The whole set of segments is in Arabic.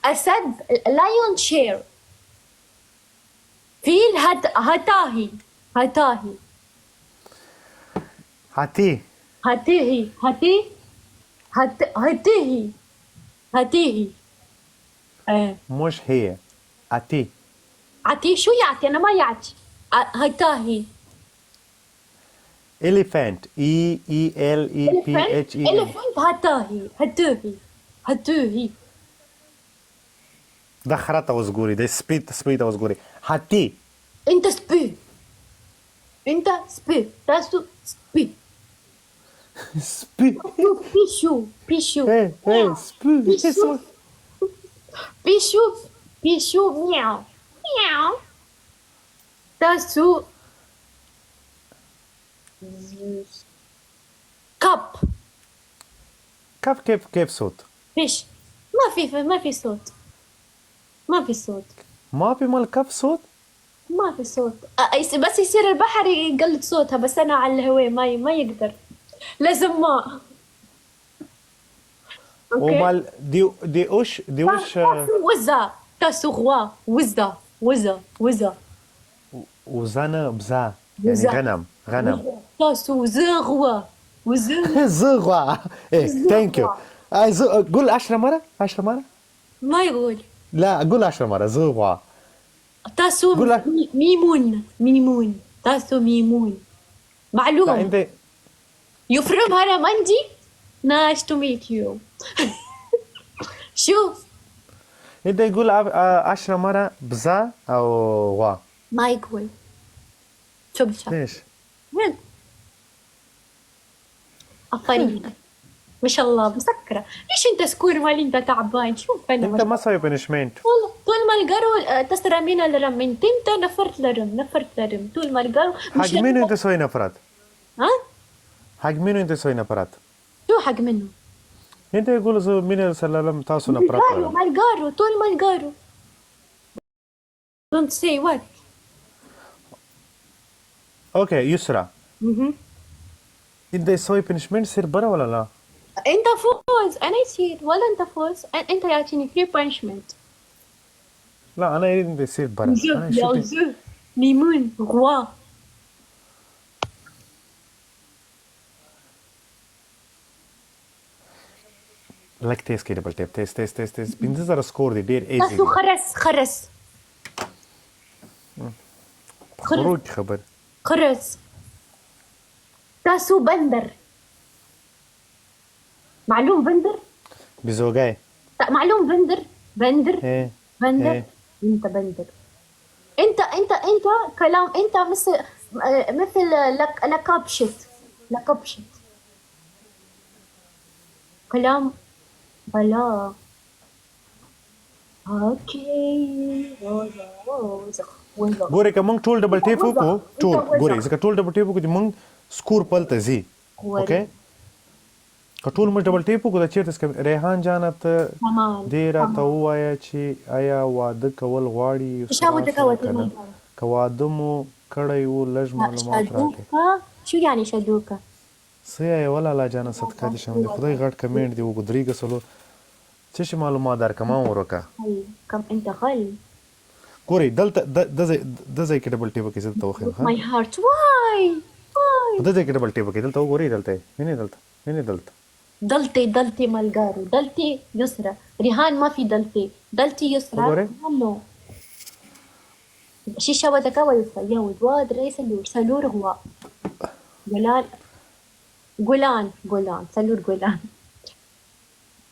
أسد lion share. فيل هتاهي. هتاهي هاتي هتيهي هتي هتيهي هتيهي. مش هي هاتي. عتي شو يعطي؟ أنا ما يعطي. هتاهي. elephant ELEPHENT. elephant هتاهي هتوهي هتوهي. ده خرطة وزقوري، ده سبيت وزقوري. هاتي أنت سبي. أنت سبي تاسو سبي. سبي. بيشو بيشو ايه سبي بيشو اسمه. بيشو بيشو مياو مياو. تاسو كاب. كيف صوت؟ فيش. ما في صوت. ما في صوت. ما في مال كف صوت؟ ما في صوت. بس يصير البحر يقلد صوتها، بس أنا على الهواء ما يقدر. لازم ما. أوكي. ومال دي وش تاسو وزة. تاسو غوا وزة وزة. وزنا بزا يعني وزة. غنم. تاسو زغوا وزة. زغوا. ايه ثانك يو. قول 10 مرة 10 مرة. ما يقول. لا قول 10 مرة زغوا. تاسو قول ميمون. تاسو ميمون. لا معلوم. انت يفرم هلا مندي. Nice to meet you. شوف. يقول 10 مرة بزا او غوا. ما يقول. شو بشا. ليش؟ وين؟ أفريق. ما شاء الله مسكرة. ليش أنت سكور مالي أنت تعبان؟ شوف أنا انت ما سوي بنشمنت. والله طول ما القرو تسرمين الرم انت نفرت لرم طول ما القرو حق منو انت سوي نفرات؟ ها؟ حق منو انت سوي نفرات؟ شو حق منه؟ انت يقول زو مين سلام تاسو نفرات القارو ما القارو طول ما القارو. don't say what. اوكي يسرى. انت يسوي بنشمنت يصير برا ولا لا؟ انت فوز انا يصير ولا انت فوز انت يعطيني free punishment. لا انا اريد انت يصير برا. انا يا شو زو ميمون غوا. لك تيست كده بل تيست بنتظر سكور دي دير ايزي. تاسو خرس خروج خبر. خرس. تاسو بندر. معلوم بندر. بزوجاي. معلوم بندر ايه بندر. ايه انت بندر. انت كلام انت مثل لكبشت كلام بلا. اوكي وزا ګورې که موږ ټول ډبل ټیپ وکړو ټول ګورې ځکه ټول ډبل ټیپ وکړو چې موږ سکور پلته ځي اوکې که ټول موږ ډبل ټیپ وکړو دا چېرته ریحان جانه ته دې راته ووایه چې آیا واده کول غواړي که نه که واده مو کړی و لږ معلومات راکړئ. شو يعني شدوكة؟ څه یې وله الله جانه صدقه دې شم د خدای غټ کمنټ دی وګو درې ګسلو څه شي معلومات درکړه ما وروکه. كم انت غل. ګورې دلته د ځای کې ډبل ټیپ وکړئ زه درته وښیم ښه. My heart why په دې ځای کې ډبل ټیپ وکړئ دلته وګورئ دلته وینې دلته دلتي مالقارو دلتي يسرى ريهان ما في دلتي يسرى نو شيشة ودكا ويسرى يهود واد رئيس سلور هو غولان سلور غولان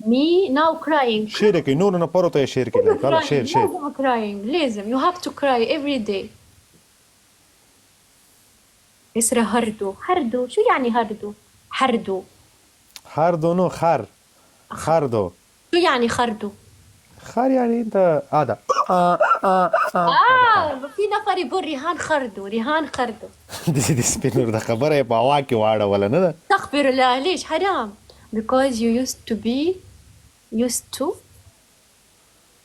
me now crying. شیر کوي نور نه پرو ته شیر کوي کله شیر لازم crying لازم you have to cry every day. يسرى هردو شو يعني هردو خردو نو خردو شو يعني خردو؟ خر يعني انت هذا في نفر يقول ريهان خردو دي سپینور د خبره په هوا کې واړه ولا نه. استغفر الله ليش حرام because you used to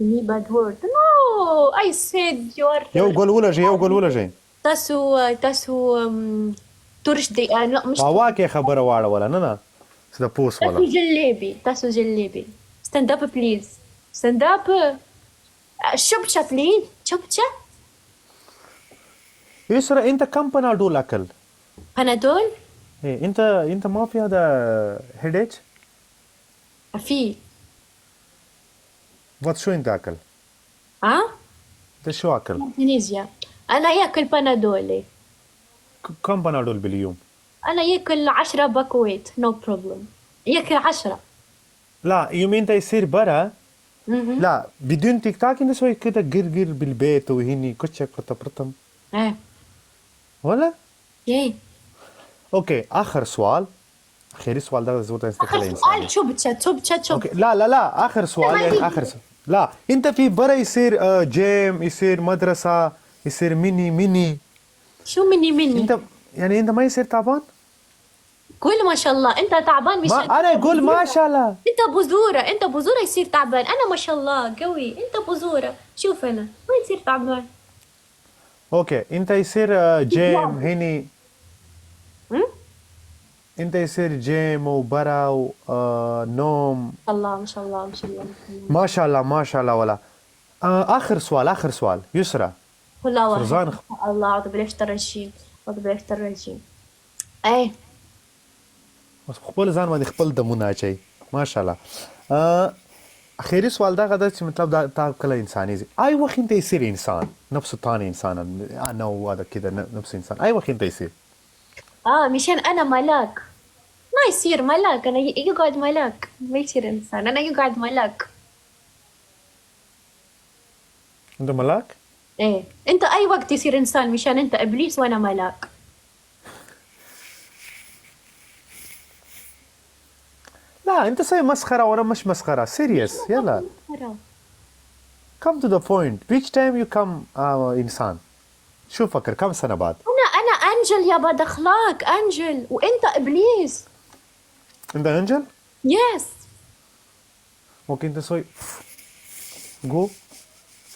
me bad word no I said you are یو ګول ولږي تاسو ترش دي لا مش په هوا کې خبره واړه ولا نه د پوس ولا تاسو جليبي stand up please. stand up. شبشة please. شبشة. يسرا انت كم بنادول اكل؟ بنادول. ايه انت ما في هذا هيديك؟ في. وات شو انت اكل؟ انت شو اكل؟ اندونيسيا. انا ياكل بنادول. كم بنادول باليوم؟ انا ياكل 10 باكويت نو بروبلم. ياكل 10. لا يوم انت يصير برا لا بدون تيك تاك انت شوي كده قرقر بالبيت وهني كتشك برتم ايه. ولا؟ ايه. اوكي اخر سؤال. اخر سؤال ده زود اخر سؤال شبشة. اوكي لا اخر سؤال يعني اخر سؤال. لا انت في برا يصير جيم يصير مدرسة يصير ميني شو مني انت يعني انت ما يصير تعبان؟ قول ما شاء الله. انت تعبان مش ما انا اقول ما شاء الله. انت بذورة يصير تعبان. انا ما شاء الله قوي. انت بذورة. شوف انا ما يصير تعبان. اوكي انت يصير جيم هني. انت يصير جيم وبرا ونوم. ما شاء الله ما شاء الله ولا. اخر سؤال يسرا. والله واحد. فرزان الله اعوذ بالله من الرجيم. ايه. بس خپل ځان باندې خپل دمونه اچي ما شاء الله. اخیری سوال دا غدا چې مطلب دا تا کله انساني زي اي وخت انت يصير انسان نفسه ثاني انسان انا وهذا كذا نفس انسان اي وخت انت يصير مشان انا ملاك. ما يصير ملاك. انا يقعد ملاك ما يصير انسان. انا يقعد ملاك. انت ملاك؟ ايه. انت اي وقت يصير انسان مشان انت ابليس وانا ملاك. لا انت سوي مسخره وانا مش مسخره سيريس يلا. come to the point which time you come انسان. شو فكر كم سنه بعد؟ انا انجل يا بد اخلاق. انجل وانت ابليس. انت انجل؟ يس. ممكن انت سوي جو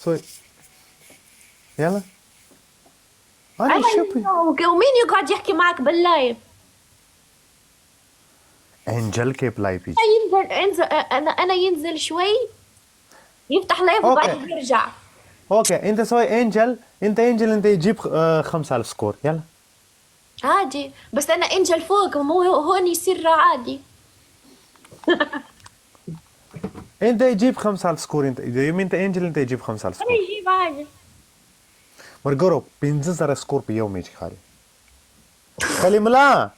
سوي يلا. انا شوفي ومين يقعد يحكي معك باللايف؟ انجل كيف لايف يجي؟ ينزل انا ينزل شوي يفتح لايف وبعدين يرجع. اوكي انت سوي انجل. انت يجيب 5000 سكور يلا. عادي بس انا انجل فوق مو هون يصير عادي. انت يجيب 5000 سكور. انت يوم انت انجل انت يجيب 5000 سكور. انا يجيب عادي. ورقرو 15 سكور په یو میچ خالي. کلم لا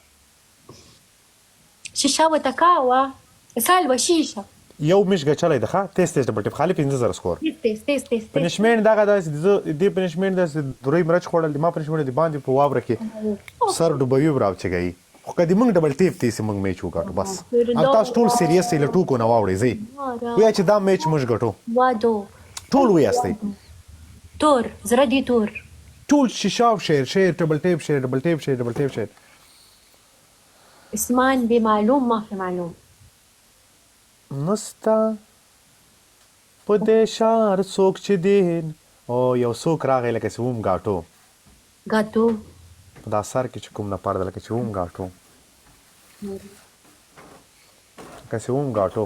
شیشه و تکاوه سالوه شیشه یو میچ غچلای دغه تیست ډبل ټیپ خالي 15 سکور. تیست پنشمنت دغه د پنشمنت د دوی مرچ خوړل ما پنشمنت دی باندې په واوره کې سر ډوبوي براو چګي. خو کدی موږ ډبل ټیپ تیسه موږ میچ وکړو بس. ان تاسو ټول سیریس له ټوکو نه واوړې زی. ویا چې دا میچ موږ ګټو. وادو ټول ویاستي. تور زردي تور. ټول شیشاو شیر ډبل ټیپ شیر. اسمان بمعلوم ما في معلوم. نستا په دې شار څوک چې دین او یو څوک راغی لکه سوم غاټو په دا سر کې چې کوم نه پرده لکه سوم غاټو کسوم غاټو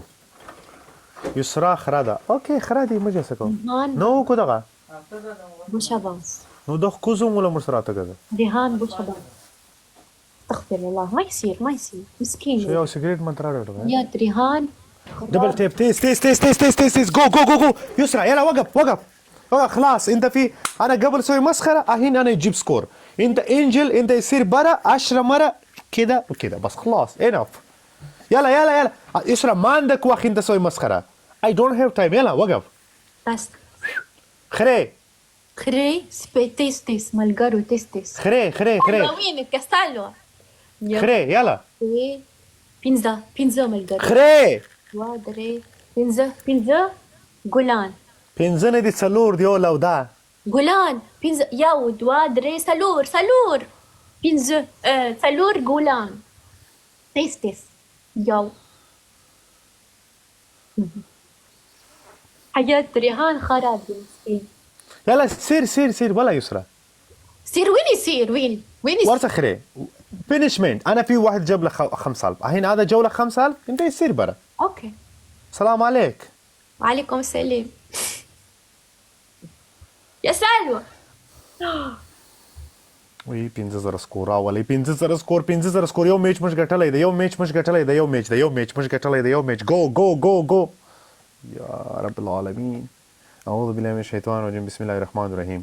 یسرا خرادا اوکې خرادي مجه سکو نو کو دغه بوشاباس نو دغه کوزوم ولا مرسراته غزه دهان بوشاباس. استغفر الله ما يصير مسكين. شو يا سيجريت ما ترى يا ريهان دبل تيب تيست جو يسرع يلا وقف خلاص. انت في انا قبل سوي مسخره الحين انا يجيب سكور. انت انجل انت يصير برا 10 مره كده وكده بس خلاص انف. يلا يسرع ما عندك وقت انت سوي مسخره. I don't have time. يلا وقف بس خري تيست مالجارو تيست خري وين كاستالو خري يلا بينزا مالجارو خري وادري بينزا جولان بينزا دي سالور دي ولا ودا جولان بينزا ياود وادري سالور بينزا سالور جولان تيست ياو حياة ريهان خراب مسكين. يلا سير ولا يسرى سير وين ورثة خير بنشمنت. انا في واحد جاب له 5000 الحين هذا جو له 5000 انت يصير برا. اوكي سلام عليك. وعليكم السلام. يا سلوى. وی 15000 سکور راولي 15000 سکور 15000 سکور یو میچ مش ګټلای دی یو میچ مش ګټلای دی یو میچ دی یو میچ مش ګټلای دی یو میچ گو گو گو گو یا رب العالمین اعوذ بالله من الشیطان الرجیم بسم الله الرحمن الرحیم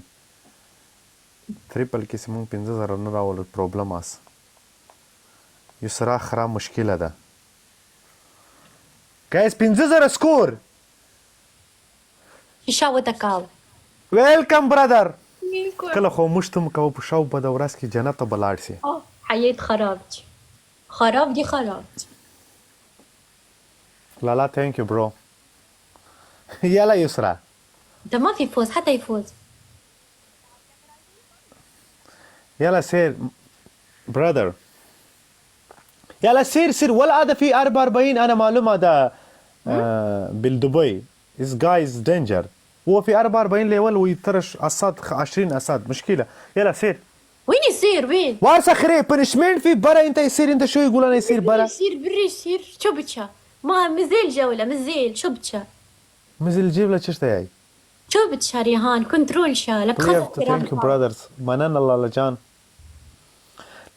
تریپل کې سیمون 15000 نه راول پرابلم اس یسرا خراب مشکله ده گایز 15000 سکور شاوتكاو. ویلکم برادر کله خو مشتم کو په شاو په د ورځ کې جنت ته بلاړ سي حياة خرابتي خراب دي خرابتي. لا لا ثانك يو برو يلا يسرا ده ما في فوز حتى يفوز. يلا سير برادر يلا سير سير ولا هذا في 44 انا معلوم هذا بالدبي this guy is danger هو في 44 ليفل ويطرش اسد 20 اسد مشكله يلا سير وين يصير وين؟ وارسا خري بنشمنت في برا انت يصير انت شو يقول انا يصير برا يصير بري يصير شو بتشا ما مزيل جولة مزيل شو بتشا مزل جيب لك شتا هي شو بتشا ريهان كنترول شا لك ثانك يو برادرز منن الله لجان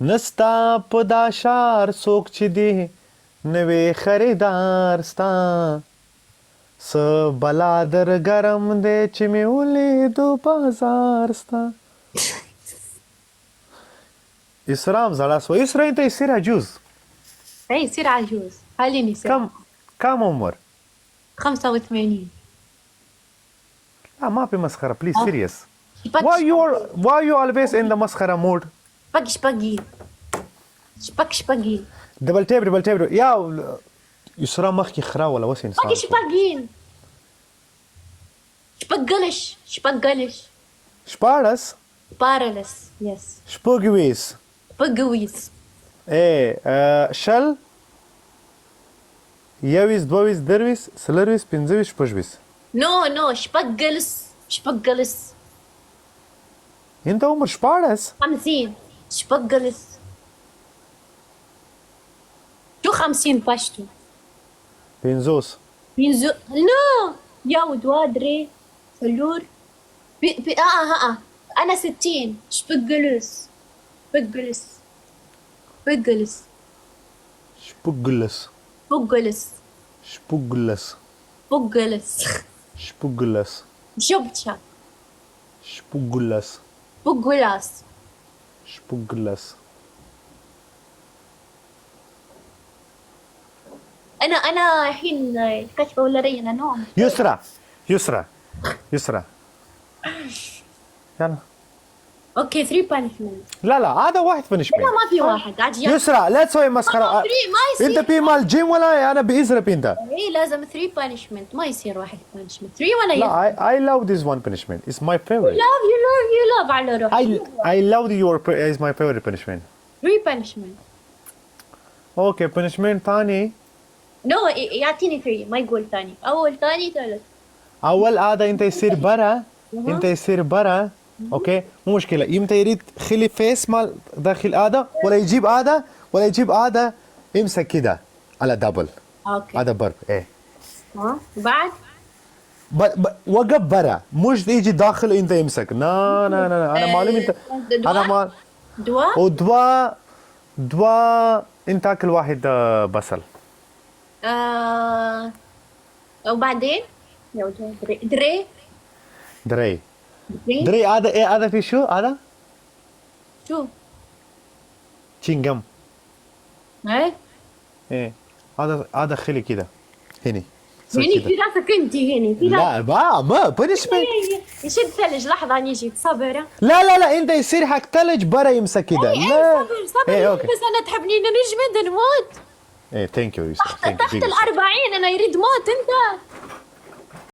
نستا پدا شار سوک چی دی نوی خریدار ستا س بلا در گرم دی چی می ولی دو بازار ستا اسرام زړه سو اسرا انت يصير عجوز اي يصير عجوز خليني يصير كم عمر 85. لا ما في مسخره بليز سيريس why you always in the مسخره mood شباقين دبل تيب يا يسرا مخي خرا ولا وس انسان شباقين شبقلش شبارس بارلس يس شبوغويس ايه شل يويس دويس درويس سلرويس بنزويس شبوغويس نو شبقلس انت عمر شبارس 50 شبقلس شو 50 باشتو بنزوس لا يا ودوادري سلور انا 60 شبقلس شبتشا شبوغلاس انا الحين كشفه ولا رينا نوم. يسرا يلا اوكي 3 بانشمنت. لا هذا واحد بنشمنت. لا ما في واحد عاد يسرا لا تسوي مسخره. ما يصير. انت في مال جيم ولا انا بيزرب انت؟ اي لازم 3 بانشمنت ما يصير واحد بانشمنت 3 ولا لا I love this one punishment. It's my favorite. You love على روحك. I love your is my favorite punishment. 3 بانشمنت. اوكي punishment ثاني. نو يعطيني 3 ما يقول ثاني. اول ثاني ثالث. اول هذا انت يصير برا اوكي مو مشكله يمتى يريد خلي فيس مال داخل هذا ولا يجيب هذا امسك كده على دبل اوكي هذا برب ايه بعد وقف برا مش يجي داخل انت يمسك لا انا معلوم انت انا ما دواء انت اكل واحد بصل وبعدين دري هذا ايه هذا في شو هذا شو تشينغم ايه هذا خلي كده هني في راسك انت هني في لا ما بنشمل يشد ثلج لحظه نيجي صبر لا انت يصير حق ثلج برا يمسك كده لا صبر بس انا تحبني نجمد نموت ايه ثانك يو تحت ال 40 انا يريد موت انت